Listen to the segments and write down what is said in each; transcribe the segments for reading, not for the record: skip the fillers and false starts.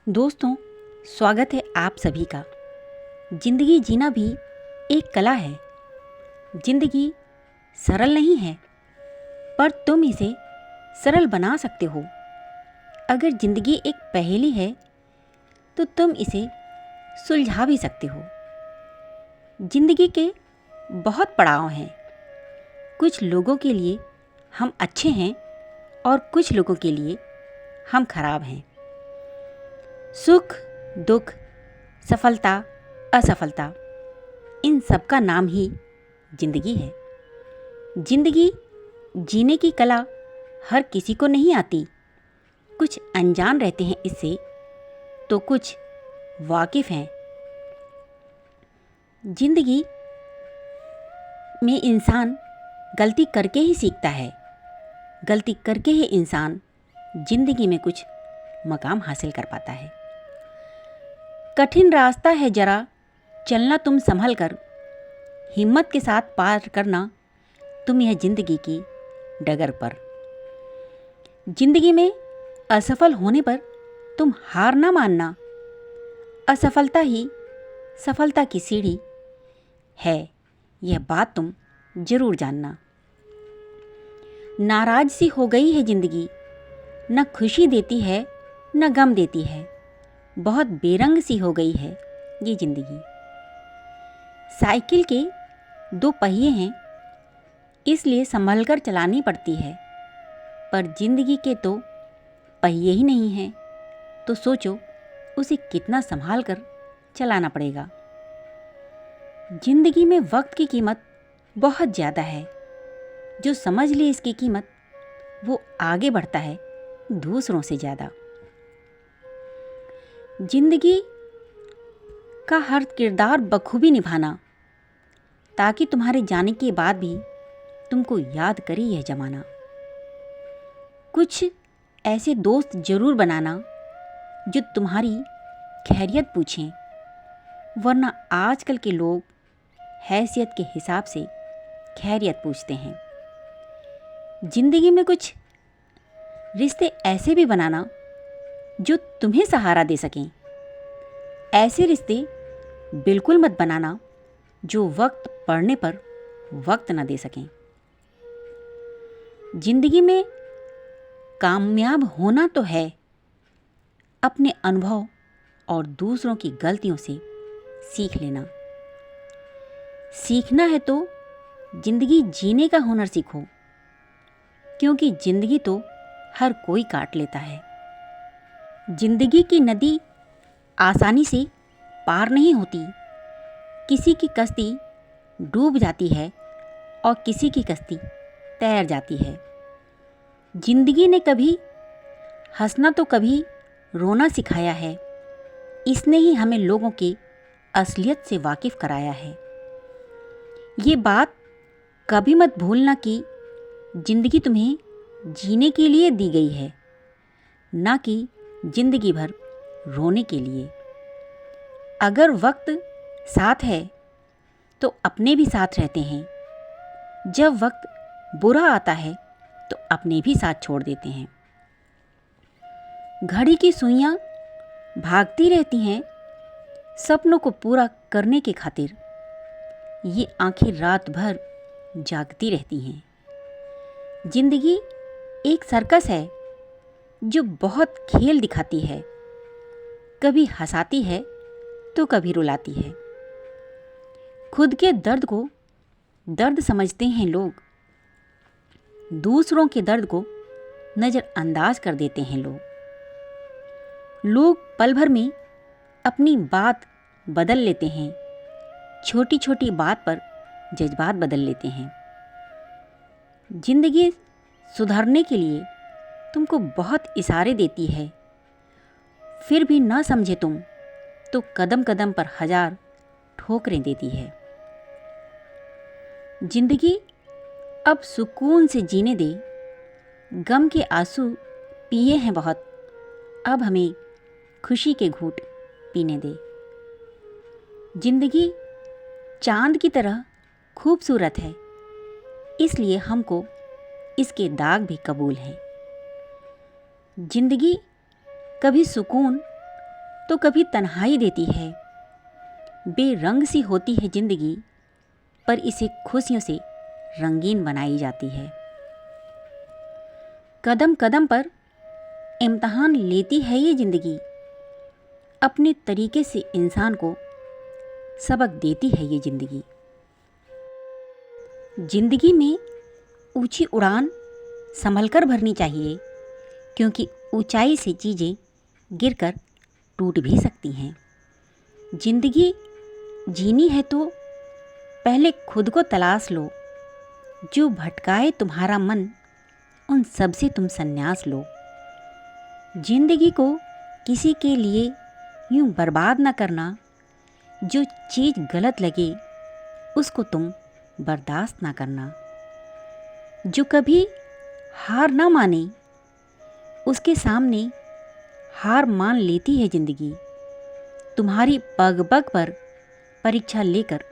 दोस्तों, स्वागत है आप सभी का। जिंदगी जीना भी एक कला है। जिंदगी सरल नहीं है, पर तुम इसे सरल बना सकते हो। अगर जिंदगी एक पहेली है तो तुम इसे सुलझा भी सकते हो। जिंदगी के बहुत पड़ाव हैं। कुछ लोगों के लिए हम अच्छे हैं और कुछ लोगों के लिए हम खराब हैं। सुख, दुख, सफलता, असफलता, इन सब का नाम ही जिंदगी है। जिंदगी जीने की कला हर किसी को नहीं आती। कुछ अनजान रहते हैं इससे, तो कुछ वाकिफ हैं। जिंदगी में इंसान गलती करके ही सीखता है। गलती करके ही इंसान जिंदगी में कुछ मकाम हासिल कर पाता है। कठिन रास्ता है, जरा चलना तुम संभल कर। हिम्मत के साथ पार करना तुम यह जिंदगी की डगर पर। जिंदगी में असफल होने पर तुम हार ना मानना। असफलता ही सफलता की सीढ़ी है, यह बात तुम जरूर जानना। नाराज सी हो गई है जिंदगी, न खुशी देती है न गम देती है। बहुत बेरंग सी हो गई है ये जिंदगी। साइकिल के दो पहिए हैं, इसलिए संभल कर चलानी पड़ती है। पर जिंदगी के तो पहिए ही नहीं हैं, तो सोचो उसे कितना संभाल कर चलाना पड़ेगा। जिंदगी में वक्त की कीमत बहुत ज़्यादा है। जो समझ ले इसकी कीमत, वो आगे बढ़ता है दूसरों से ज़्यादा। जिंदगी का हर किरदार बखूबी निभाना, ताकि तुम्हारे जाने के बाद भी तुमको याद करे यह जमाना। कुछ ऐसे दोस्त जरूर बनाना जो तुम्हारी खैरियत पूछें, वरना आजकल के लोग हैसियत के हिसाब से खैरियत पूछते हैं। जिंदगी में कुछ रिश्ते ऐसे भी बनाना जो तुम्हें सहारा दे सकें। ऐसे रिश्ते बिल्कुल मत बनाना जो वक्त पड़ने पर वक्त न दे सकें। जिंदगी में कामयाब होना तो है, अपने अनुभव और दूसरों की गलतियों से सीख लेना। सीखना है तो जिंदगी जीने का हुनर सीखो, क्योंकि जिंदगी तो हर कोई काट लेता है। जिंदगी की नदी आसानी से पार नहीं होती। किसी की कश्ती डूब जाती है और किसी की कश्ती तैर जाती है। जिंदगी ने कभी हंसना तो कभी रोना सिखाया है। इसने ही हमें लोगों की असलियत से वाकिफ कराया है। ये बात कभी मत भूलना कि जिंदगी तुम्हें जीने के लिए दी गई है, ना कि जिंदगी भर रोने के लिए। अगर वक्त साथ है तो अपने भी साथ रहते हैं। जब वक्त बुरा आता है तो अपने भी साथ छोड़ देते हैं। घड़ी की सुइयां भागती रहती हैं सपनों को पूरा करने की खातिर। ये आंखें रात भर जागती रहती हैं। जिंदगी एक सर्कस है जो बहुत खेल दिखाती है। कभी हंसाती है तो कभी रुलाती है। खुद के दर्द को दर्द समझते हैं लोग, दूसरों के दर्द को नज़रअंदाज कर देते हैं लोग पल भर में अपनी बात बदल लेते हैं। छोटी छोटी बात पर जज्बात बदल लेते हैं। जिंदगी सुधारने के लिए तुमको बहुत इशारे देती है, फिर भी ना समझे तुम तो कदम कदम पर 1000 ठोकरें देती है। जिंदगी अब सुकून से जीने दे। गम के आंसू पिए हैं बहुत, अब हमें खुशी के घूंट पीने दे। जिंदगी चांद की तरह खूबसूरत है, इसलिए हमको इसके दाग भी कबूल हैं। जिंदगी कभी सुकून तो कभी तन्हाई देती है। बेरंग सी होती है जिंदगी, पर इसे खुशियों से रंगीन बनाई जाती है। कदम कदम पर इम्तिहान लेती है ये जिंदगी, अपने तरीके से इंसान को सबक देती है ये जिंदगी। जिंदगी में ऊंची उड़ान संभलकर भरनी चाहिए, क्योंकि ऊंचाई से चीज़ें गिरकर टूट भी सकती हैं। जिंदगी जीनी है तो पहले खुद को तलाश लो, जो भटकाए तुम्हारा मन उन सब से तुम संन्यास लो। जिंदगी को किसी के लिए यूं बर्बाद न करना, जो चीज़ गलत लगे उसको तुम बर्दाश्त ना करना। जो कभी हार ना माने उसके सामने हार मान लेती है जिंदगी। तुम्हारी पग पग पर परीक्षा लेकर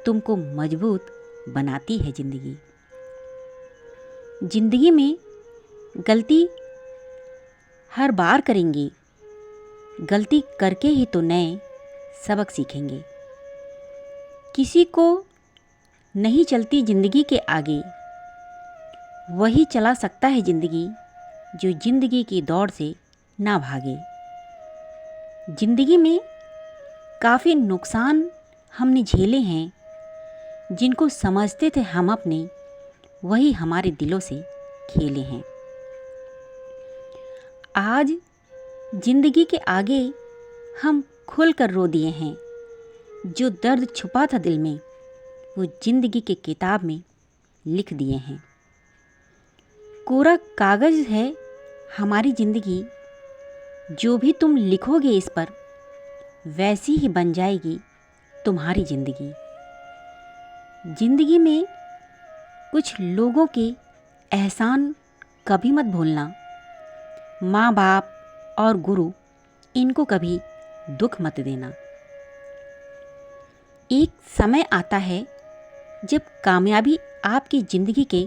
तुमको मजबूत बनाती है जिंदगी। जिंदगी में गलती हर बार करेंगे, गलती करके ही तो नए सबक सीखेंगे। किसी को नहीं चलती जिंदगी के आगे, वही चला सकता है जिंदगी जो जिंदगी की दौड़ से ना भागे। जिंदगी में काफ़ी नुकसान हमने झेले हैं, जिनको समझते थे हम अपने, वही हमारे दिलों से खेले हैं। आज जिंदगी के आगे हम खुलकर रो दिए हैं। जो दर्द छुपा था दिल में, वो जिंदगी के किताब में लिख दिए हैं। कोरा कागज़ है हमारी ज़िंदगी, जो भी तुम लिखोगे इस पर वैसी ही बन जाएगी तुम्हारी ज़िंदगी। ज़िंदगी में कुछ लोगों के एहसान कभी मत भूलना। माँ बाप और गुरु, इनको कभी दुख मत देना। एक समय आता है जब कामयाबी आपकी ज़िंदगी के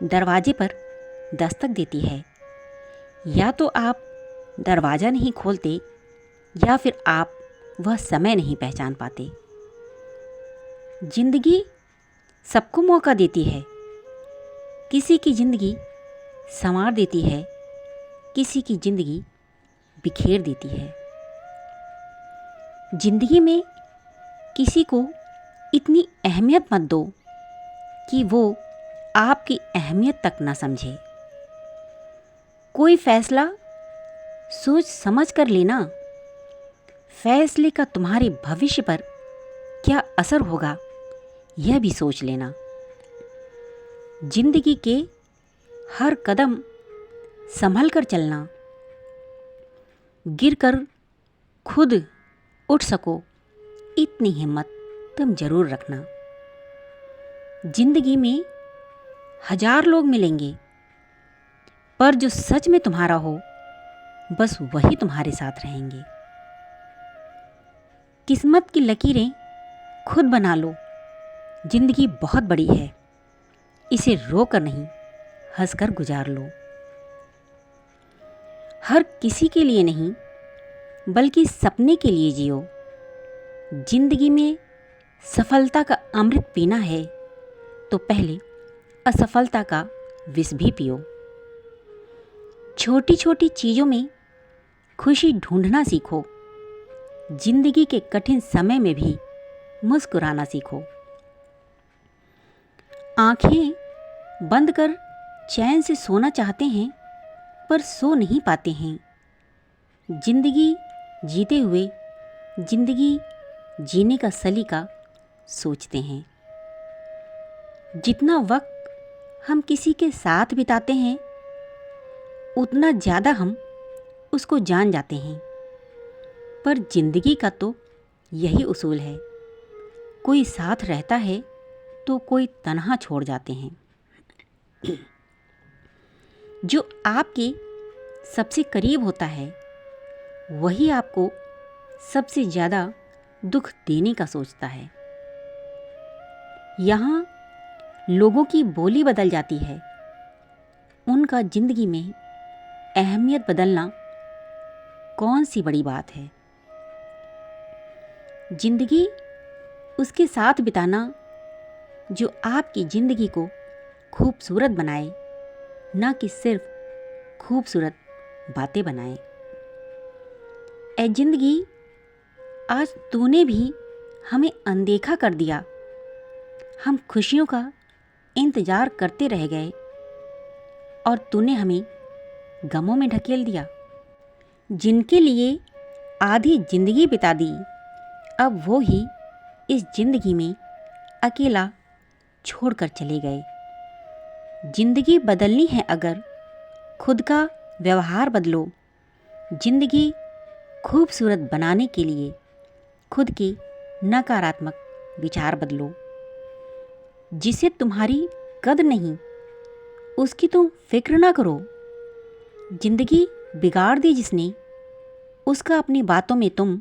दरवाजे पर दस्तक देती है। या तो आप दरवाज़ा नहीं खोलते, या फिर आप वह समय नहीं पहचान पाते। ज़िंदगी सबको मौका देती है। किसी की ज़िंदगी संवार देती है, किसी की ज़िंदगी बिखेर देती है। ज़िंदगी में किसी को इतनी अहमियत मत दो कि वो आपकी अहमियत तक ना समझे। कोई फैसला सोच समझ कर लेना। फैसले का तुम्हारे भविष्य पर क्या असर होगा, यह भी सोच लेना। जिंदगी के हर कदम संभल कर चलना। गिरकर खुद उठ सको, इतनी हिम्मत तुम जरूर रखना। जिंदगी में 1000 लोग मिलेंगे, पर जो सच में तुम्हारा हो, बस वही तुम्हारे साथ रहेंगे। किस्मत की लकीरें खुद बना लो। जिंदगी बहुत बड़ी है, इसे रोकर नहीं, हंसकर गुजार लो। हर किसी के लिए नहीं, बल्कि सपने के लिए जियो। जिंदगी में सफलता का अमृत पीना है, तो पहले असफलता का विष भी पियो। छोटी छोटी चीज़ों में खुशी ढूंढना सीखो। जिंदगी के कठिन समय में भी मुस्कुराना सीखो। आंखें बंद कर चैन से सोना चाहते हैं, पर सो नहीं पाते हैं। जिंदगी जीते हुए जिंदगी जीने का सलीका सोचते हैं। जितना वक्त हम किसी के साथ बिताते हैं, उतना ज़्यादा हम उसको जान जाते हैं। पर जिंदगी का तो यही उसूल है, कोई साथ रहता है तो कोई तन्हा छोड़ जाते हैं। जो आपके सबसे करीब होता है, वही आपको सबसे ज़्यादा दुख देने का सोचता है। यहाँ लोगों की बोली बदल जाती है, उनका जिंदगी में अहमियत बदलना कौन सी बड़ी बात है। जिंदगी उसके साथ बिताना जो आपकी ज़िंदगी को खूबसूरत बनाए, ना कि सिर्फ खूबसूरत बातें बनाए। ऐ ज़िंदगी, आज तूने भी हमें अनदेखा कर दिया। हम खुशियों का इंतज़ार करते रह गए और तूने हमें गमों में ढकेल दिया। जिनके लिए आधी ज़िंदगी बिता दी, अब वो ही इस ज़िंदगी में अकेला छोड़कर चले गए। ज़िंदगी बदलनी है अगर खुद का व्यवहार बदलो। ज़िंदगी खूबसूरत बनाने के लिए खुद के नकारात्मक विचार बदलो। जिसे तुम्हारी कद्र नहीं, उसकी तुम फिक्र ना करो। ज़िंदगी बिगाड़ दी जिसने, उसका अपनी बातों में तुम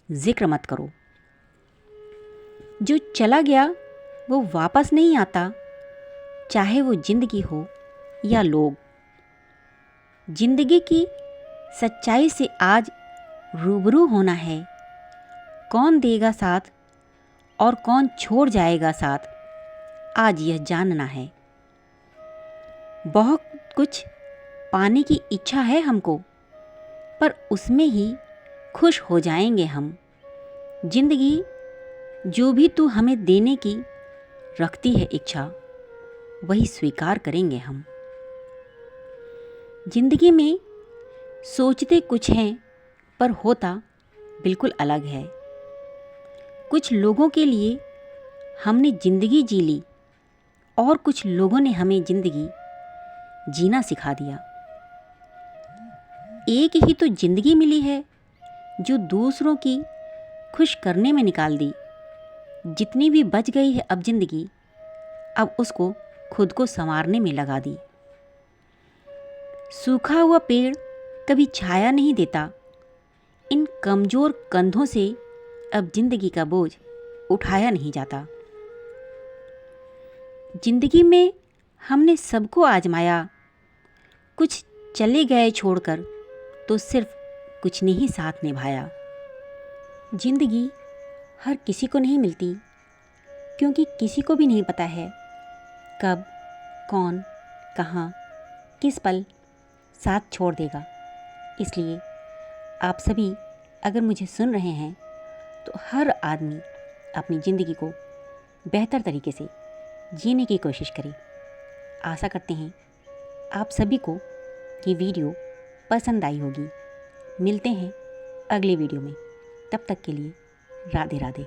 जिक्र मत करो। जो चला गया वो वापस नहीं आता, चाहे वो ज़िंदगी हो या लोग। ज़िंदगी की सच्चाई से आज रूबरू होना है। कौन देगा साथ और कौन छोड़ जाएगा साथ, आज यह जानना है। बहुत कुछ पाने की इच्छा है हमको, पर उसमें ही खुश हो जाएंगे हम। ज़िंदगी जो भी तू हमें देने की रखती है इच्छा, वही स्वीकार करेंगे हम। ज़िंदगी में सोचते कुछ हैं पर होता बिल्कुल अलग है। कुछ लोगों के लिए हमने ज़िंदगी जी ली और कुछ लोगों ने हमें ज़िंदगी जीना सिखा दिया। एक ही तो ज़िंदगी मिली है जो दूसरों की खुश करने में निकाल दी। जितनी भी बच गई है अब ज़िंदगी, अब उसको खुद को संवारने में लगा दी। सूखा हुआ पेड़ कभी छाया नहीं देता। इन कमज़ोर कंधों से अब ज़िंदगी का बोझ उठाया नहीं जाता। ज़िंदगी में हमने सबको आजमाया, कुछ चले गए छोड़कर, तो सिर्फ कुछ ने ही साथ निभाया। ज़िंदगी हर किसी को नहीं मिलती, क्योंकि किसी को भी नहीं पता है कब, कौन, कहाँ, किस पल साथ छोड़ देगा। इसलिए आप सभी अगर मुझे सुन रहे हैं तो हर आदमी अपनी ज़िंदगी को बेहतर तरीके से जीने की कोशिश करे। आशा करते हैं आप सभी को ये वीडियो पसंद आई होगी। मिलते हैं अगले वीडियो में, तब तक के लिए राधे राधे।